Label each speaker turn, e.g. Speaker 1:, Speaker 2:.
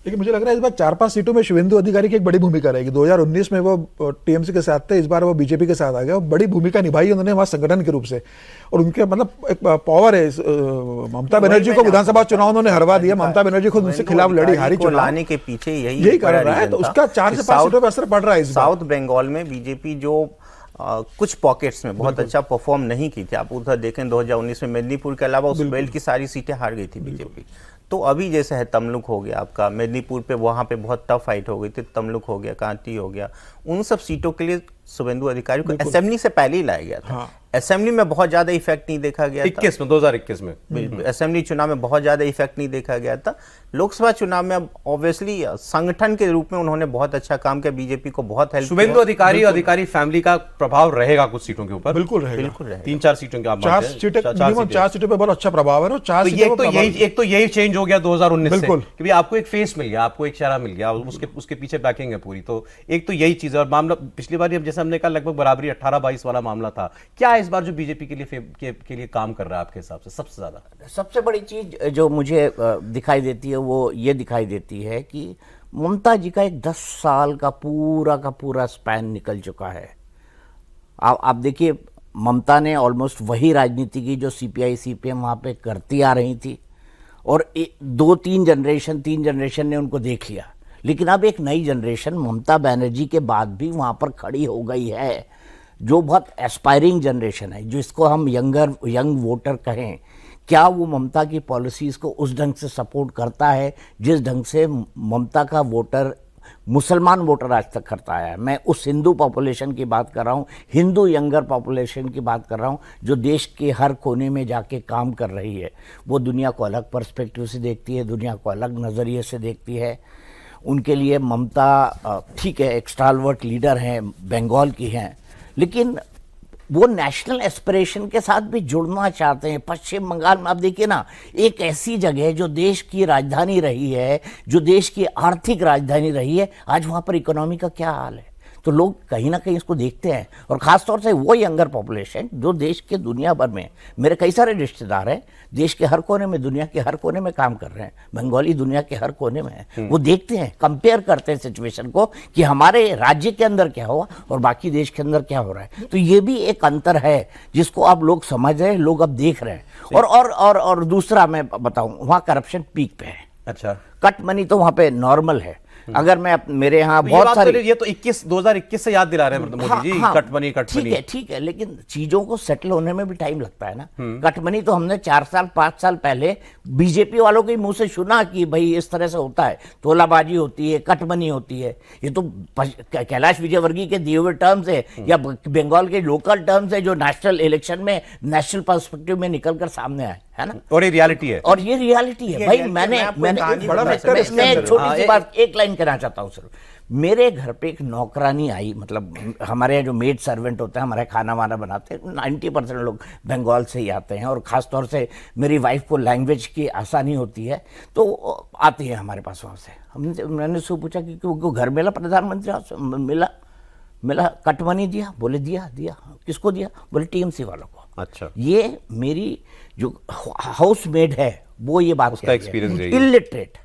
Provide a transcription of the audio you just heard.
Speaker 1: लेकिन मुझे लग रहा है इस बार 4-5 सीटों में शुभेंदु अधिकारी की एक बड़ी भूमिका रहेगी। 2019 में वो टीएमसी के साथ थे, इस बार वो बीजेपी के साथ आ गए और बड़ी भूमिका निभाई उन्होंने वहाँ संगठन के रूप से। और उनके मतलब एक पावर है। ममता बनर्जी को विधानसभा चुनाव उन्होंने हरवा दिया, ममता बनर्जी खुद उनसे खिलाफ लड़ी, हारी चुनाव।
Speaker 2: लाने के पीछे
Speaker 1: यही कारण रहा है, तो उसका 4 से 5 सीटों पर असर पड़ रहा है।
Speaker 2: साउथ बंगाल में बीजेपी जो कुछ पॉकेट्स में बहुत अच्छा परफॉर्म नहीं की थी, आप उधर देखें 2019 में मेदिनीपुर के अलावा उस बेल्ट की सारी सीटें हार गई थी बीजेपी। तो अभी जैसे है तमलुक हो गया आपका, मेदिनीपुर पे वहाँ पे बहुत टफ फाइट हो गई थी, तमलुक हो गया, कांटी हो गया, उन सब सीटों के लिए शुभेंदु अधिकारी को असेंबली से पहले ही लाया गया था।
Speaker 1: हाँ।
Speaker 2: असेंबली में बहुत ज्यादा इफेक्ट नहीं देखा गया
Speaker 3: 2021 में
Speaker 2: बिल्कुल असेंबली चुनाव में बहुत ज्यादा इफेक्ट नहीं देखा गया था। लोकसभा चुनाव में अब ऑब्वियसली संगठन के रूप में उन्होंने बहुत अच्छा काम किया, बीजेपी को बहुत हेल्प।
Speaker 3: शुभेंदु अधिकारी फैमिली का प्रभाव रहेगा कुछ सीटों के ऊपर,
Speaker 1: बिल्कुल रहेगा।
Speaker 3: 3-4 सीटों के आप
Speaker 1: 4 सीटों पे बहुत अच्छा प्रभाव है। 4
Speaker 3: एक तो यही चेंज हो गया 2019 से
Speaker 1: बिल्कुल
Speaker 3: कि आपको एक फेस मिल गया, आपको एक चेहरा मिल गया, उसके पीछे बैकिंग है पूरी। तो एक तो यही चीज है। और मामला पिछली बार जैसे हमने कहा लगभग बराबरी 18-22 वाला मामला था, क्या इस बार जो बीजेपी के लिए काम कर रहा है आपके हिसाब से सबसे ज्यादा?
Speaker 4: सबसे बड़ी चीज जो मुझे दिखाई देती है वो ये दिखाई देती है कि ममता जी का एक 10 साल का पूरा स्पैन निकल चुका है। आप देखिए, ममता ने ऑलमोस्ट वही राजनीति की जो सीपीआई सीपीएम वहाँ पे करती आ रही थी, और 3 जनरेशन ने उनको देख लिया। लेकिन अब एक नई जनरेशन ममता बनर्जी के बाद भी वहाँ पर खड़ी हो गई है, जो बहुत एस्पायरिंग जनरेशन है, जिसको हम यंग वोटर कहें। क्या वो ममता की पॉलिसीज़ को उस ढंग से सपोर्ट करता है जिस ढंग से ममता का वोटर, मुसलमान वोटर आज तक करता है? मैं उस हिंदू पॉपुलेशन की बात कर रहा हूँ, हिंदू यंगर पॉपुलेशन की बात कर रहा हूँ, जो देश के हर कोने में जाके काम कर रही है। वो दुनिया को अलग पर्सपेक्टिव से देखती है, दुनिया को अलग नज़रिए से देखती है। उनके लिए ममता ठीक है, एक स्टालवर्ट लीडर हैं, बंगाल की हैं, लेकिन वो नेशनल एस्पिरेशन के साथ भी जुड़ना चाहते हैं। पश्चिम बंगाल में आप देखिए ना, एक ऐसी जगह जो देश की राजधानी रही है, जो देश की आर्थिक राजधानी रही है, आज वहाँ पर इकोनॉमी का क्या हाल है? तो लोग कहीं ना कहीं इसको देखते हैं, और ख़ासतौर से वो यंगर पॉपुलेशन जो देश के दुनिया भर में, मेरे कई सारे रिश्तेदार हैं देश के हर कोने में, दुनिया के हर कोने में काम कर रहे हैं, बंगाली दुनिया के हर कोने में है। वो देखते हैं, कंपेयर करते हैं सिचुएशन को कि हमारे राज्य के अंदर क्या हुआ और बाकी देश के अंदर क्या हो रहा है। तो ये भी एक अंतर है जिसको आप लोग समझ रहे हैं, लोग अब देख रहे हैं। और दूसरा मैं बताऊं, वहाँ करप्शन पीक पे है।
Speaker 3: अच्छा,
Speaker 4: कट मनी तो वहाँ पे नॉर्मल है। अगर मैं मेरे यहाँ बहुत सारी,
Speaker 3: ये तो 2021 से याद दिला रहे हैं मोदी जी।
Speaker 4: हाँ,
Speaker 3: कटमनी
Speaker 4: ठीक है, लेकिन चीजों को सेटल होने में भी टाइम लगता है ना। कटमनी तो हमने 4-5 साल पहले बीजेपी वालों के मुंह से सुना कि भाई इस तरह से होता है, तोलाबाजी होती है, कटमनी होती है। ये तो कैलाश विजयवर्गीय के दिए हुए टर्म्स है, या बंगाल के लोकल टर्म्स है, जो नेशनल इलेक्शन में, नेशनल पर्सपेक्टिव में निकलकर सामने आए, है ना।
Speaker 3: और ये रियलिटी है,
Speaker 4: भाई मैं छोटी सी बात एक लाइन कहना चाहता हूँ सिर्फ। मेरे घर पे एक नौकरानी आई, मतलब हमारे यहाँ जो मेड सर्वेंट होते हैं, हमारे खाना वाना बनाते हैं, 90% लोग बंगाल से ही आते हैं, और ख़ासतौर से मेरी वाइफ को लैंग्वेज की आसानी होती है तो आती है हमारे पास वहाँ से। मैंने उससे पूछा कि क्यों घर मिला, प्रधानमंत्री मिला, कट मनी दिया? बोले दिया। किसको दिया? बोले टीएमसी वालों को।
Speaker 3: अच्छा,
Speaker 4: ये मेरी जो हाउस मेड है वो ये बात,
Speaker 3: उसका एक्सपीरियंस,
Speaker 4: इलिटरेट